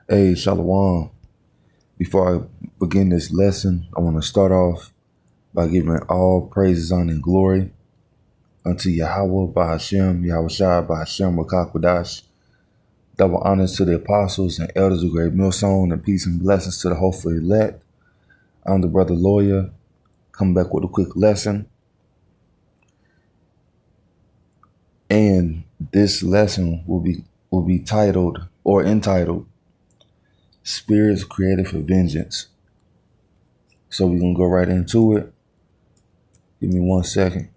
Hey, Shalom. Before I begin this lesson, I want to start off by giving all praises, honor, and glory unto Yahweh, Bahashem, Yahushua, Bahashem, Rakakwadash. Double honors to the apostles and elders of Great Millstone, and peace and blessings to the hopeful elect. I'm the brother lawyer, coming back with a quick lesson. And this lesson will be titled or entitled Spirits Created for Vengeance. So we're gonna go right into it. Give me 1 second.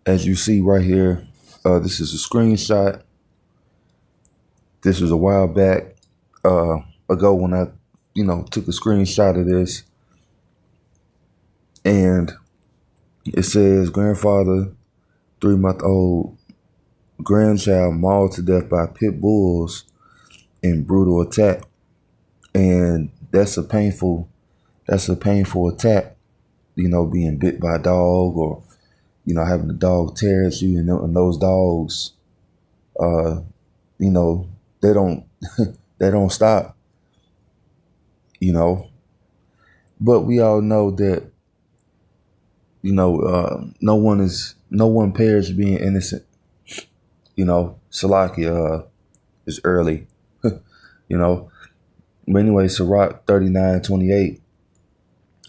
As you see right here, this is a screenshot. This was a while back ago when I, took a screenshot of this, and it says grandfather, 3-month-old grandchild mauled to death by pit bulls in brutal attack, and that's a painful attack. Being bit by a dog, or having a dog tear at you, and those dogs, they don't they don't stop. But we all know that no one perishes being innocent. Salakia is early. But anyway, Sirach 39:28,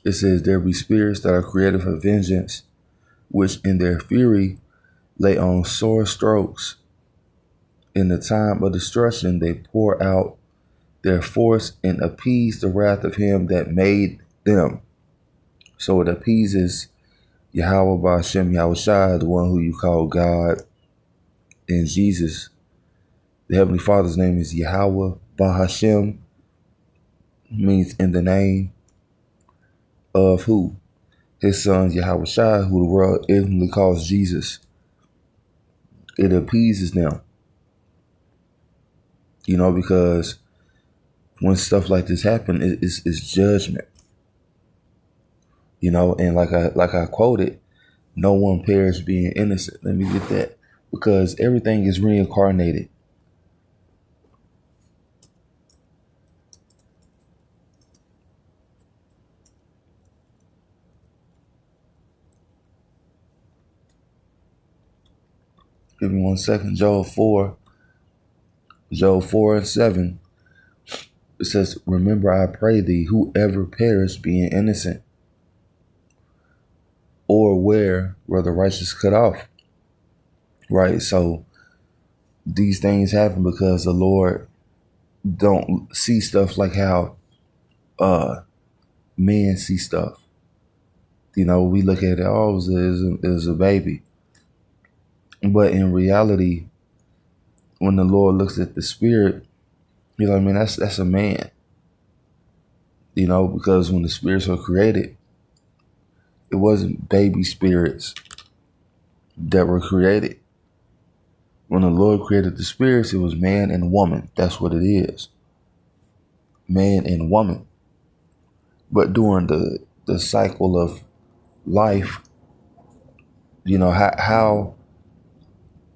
it says, there be spirits that are created for vengeance, which in their fury lay on sore strokes. In the time of destruction they pour out their force and appease the wrath of him that made them. So it appeases Yahweh Ba'Shem Yahushua, the one who you call God, and Jesus. The Heavenly Father's name is Yahweh Ba'Hashem, means in the name of who? His son Yahushua, who the world ignorantly calls Jesus. It appeases them. Because when stuff like this happens, it's judgment. And like I quoted, no one perishes being innocent. Let me get that. Because everything is reincarnated. Give me 1 second. Job 4:7. It says, remember, I pray thee, whoever perished being innocent, or where were the righteous cut off. Right? So these things happen because the Lord don't see stuff like how men see stuff. We look at it, it was a baby. But in reality, when the Lord looks at the spirit, that's a man. Because when the spirits were created, it wasn't baby spirits that were created. When the Lord created the spirits, it was man and woman. That's what it is. Man and woman. But during the cycle of life,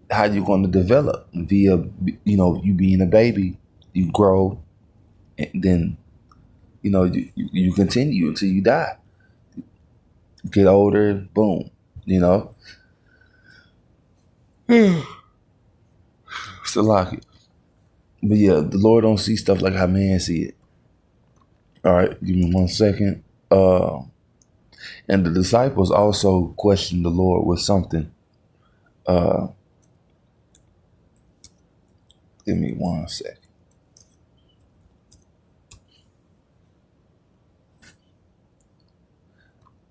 how you going to develop via, you being a baby, you grow, and then, you continue until you die. Get older, boom, Salaki. But yeah, the Lord don't see stuff like how man see it. All right, give me 1 second. And the disciples also questioned the Lord with something. Give me 1 second.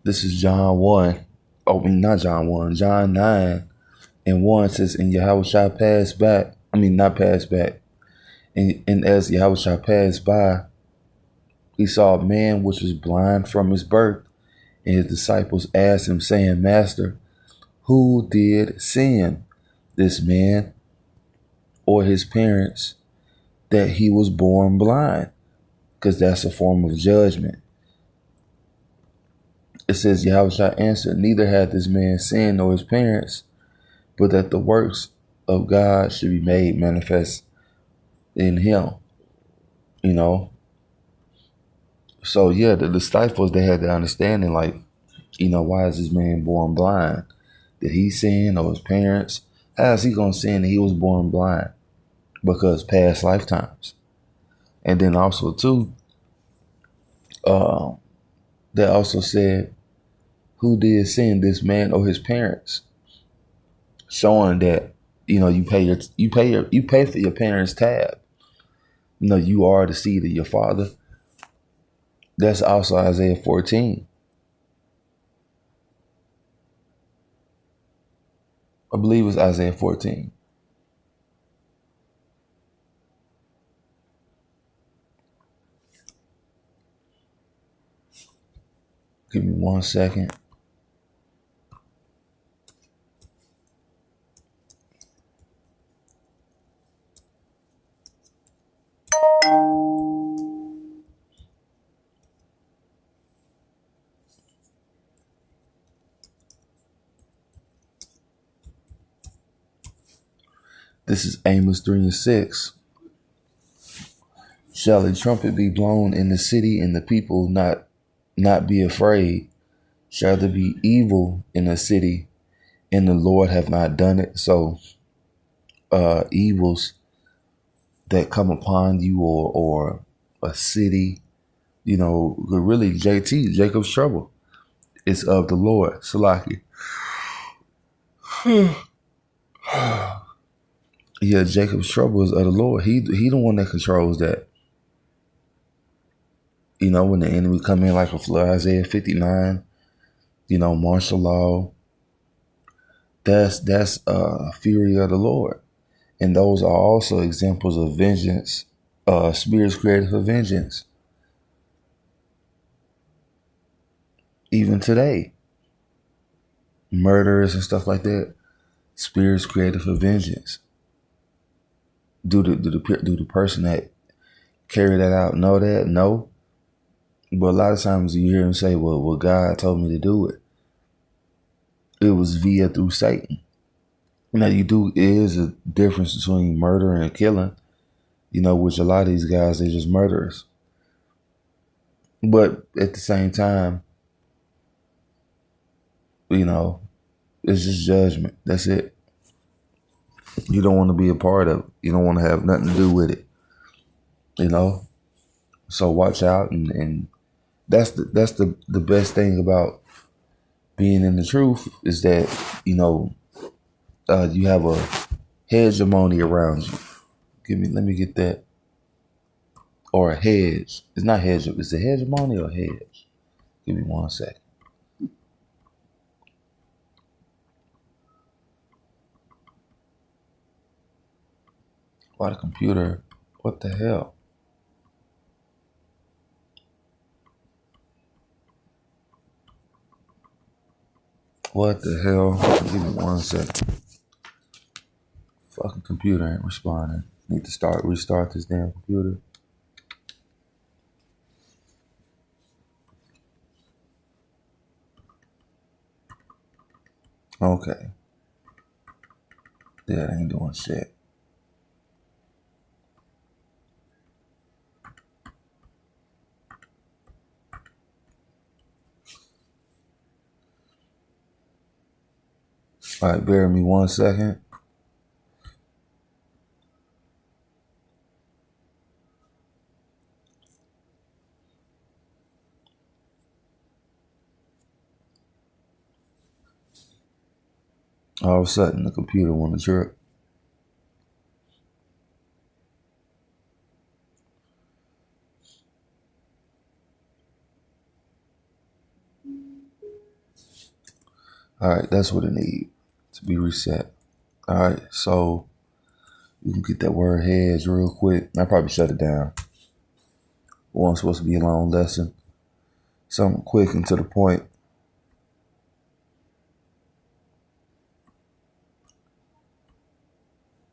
This is John 1. Oh, not John 1. John 9:1 says, and Yahushua passed back. Not passed back. And as Yahushua passed by, he saw a man which was blind from his birth. And his disciples asked him, saying, Master, who did sin, this man or his parents, that he was born blind? Because that's a form of judgment. It says, Yahushua answered, neither had this man sinned nor his parents, but that the works of God should be made manifest in him, you know. So yeah, the disciples, they had the understanding, like, why is this man born blind? Did he sin, or his parents? How is he gonna sin that he was born blind? Because past lifetimes. And then also too, they also said, who did sin, this man or his parents? Showing that, you pay for your parents' tab. You are the seed of your father. That's also Isaiah 14. I believe it's Isaiah 14. Give me 1 second. This is Amos 3:6. Shall a trumpet be blown in the city, and the people not be afraid? Shall there be evil in the city, and the Lord have not done it? So evils that come upon you, or a city, really, Jacob's trouble, is of the Lord. Salaki. Yeah, Jacob's trouble is of the Lord. He the one that controls that. When the enemy come in like a flood, Isaiah 59, martial law, that's fury of the Lord. And those are also examples of vengeance, spirits created for vengeance. Even today, murders and stuff like that, spirits created for vengeance. Do the person that carry that out know that? No. But a lot of times you hear him say, well, God told me to do it. It was through Satan. Now, is a difference between murder and killing, which a lot of these guys, they're just murderers. But at the same time, it's just judgment. That's it. You don't want to be a part of it. You don't want to have nothing to do with it. So watch out, and that's the best thing about being in the truth, is that you have a hegemony around you. Let me get that. Or a hedge. It's not hedge. It's a hegemony or hedge. Give me 1 second. Why the computer? What the hell? What the hell? Give me 1 second. Fucking computer ain't responding. Need to restart this damn computer. Okay. That ain't doing shit. All right, bear with me 1 second. All of a sudden, the computer want to trip. All right, that's what it needs to be reset. All right, so you can get that word hedge real quick. I probably shut it down. It wasn't supposed to be a long lesson. Something quick and to the point.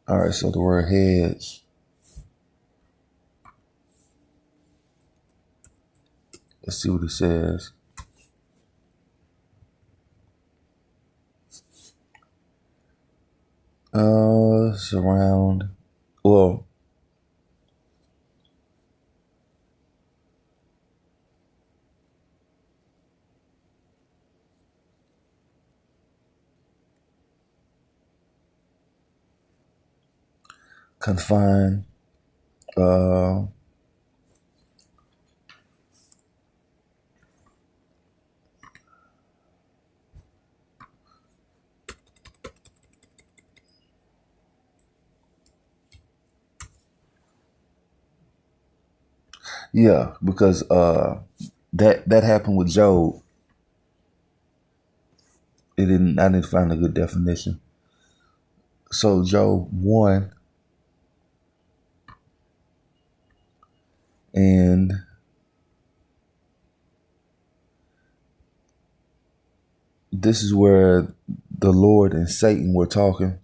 All right, so the word hedge. Let's see what it says. It's around, well, confined. Uh, yeah, because that happened with Job. It didn't. I didn't find a good definition. So Job 1, and this is where the Lord and Satan were talking,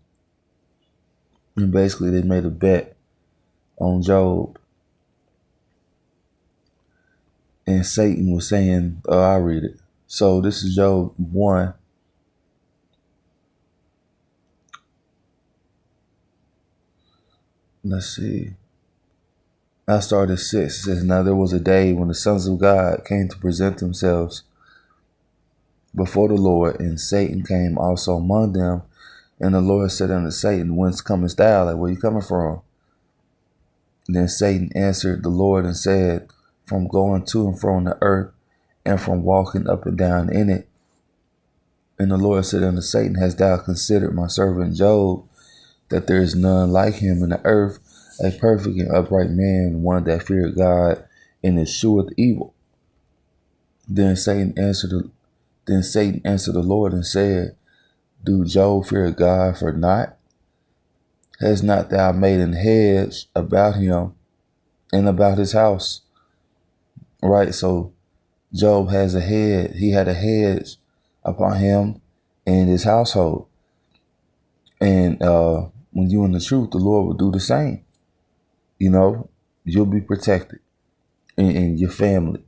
and basically they made a bet on Job, and Satan was saying, I'll read it. So this is Job 1. Let's see. I started at 6. It says, now there was a day when the sons of God came to present themselves before the Lord, and Satan came also among them. And the Lord said unto Satan, whence comest thou? Like, where you coming from? Then Satan answered the Lord and said, from going to and from the earth, and from walking up and down in it. And the Lord said unto Satan, hast thou considered my servant Job, that there is none like him in the earth, a perfect and upright man, one that feared God and escheweth evil? Then Satan answered the Lord and said, do Job fear God for naught? Has not thou made an hedge about him and about his house? Right, so Job has a head. He had a hedge upon him and his household. And when you in the truth, the Lord will do the same. You know, you'll be protected and your family.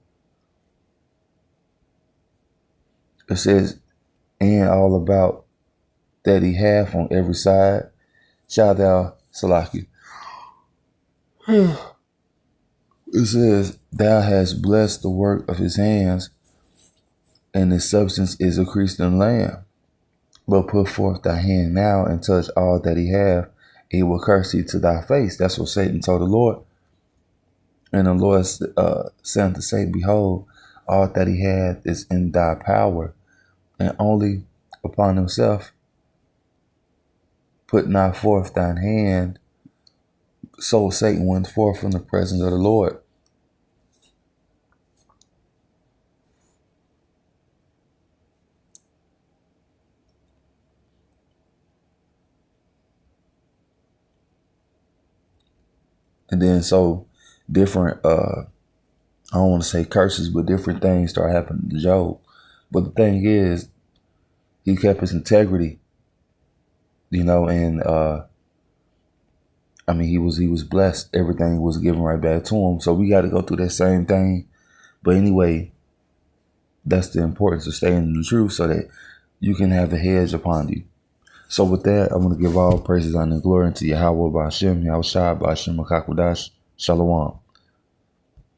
It says, and all about that he hath on every side, shall thou, Salaki. It says, thou hast blessed the work of his hands, and his substance is increased in the land. But put forth thy hand now and touch all that he hath, he will curse thee to thy face. That's what Satan told the Lord. And the Lord said unto Satan, behold, all that he hath is in thy power, and only upon himself put not forth thine hand. So Satan went forth from the presence of the Lord. And then so different, I don't want to say curses, but different things start happening to Job. But the thing is, he kept his integrity, you know, and I mean, he was blessed. Everything was given right back to him. So we got to go through that same thing. But anyway, that's the importance of staying in the truth so that you can have the hedge upon you. So with that, I want to give all praises, honor, and glory unto Yahweh Ba'ashem, Yahushua Ba'ashem, Makakwadash, Shalom.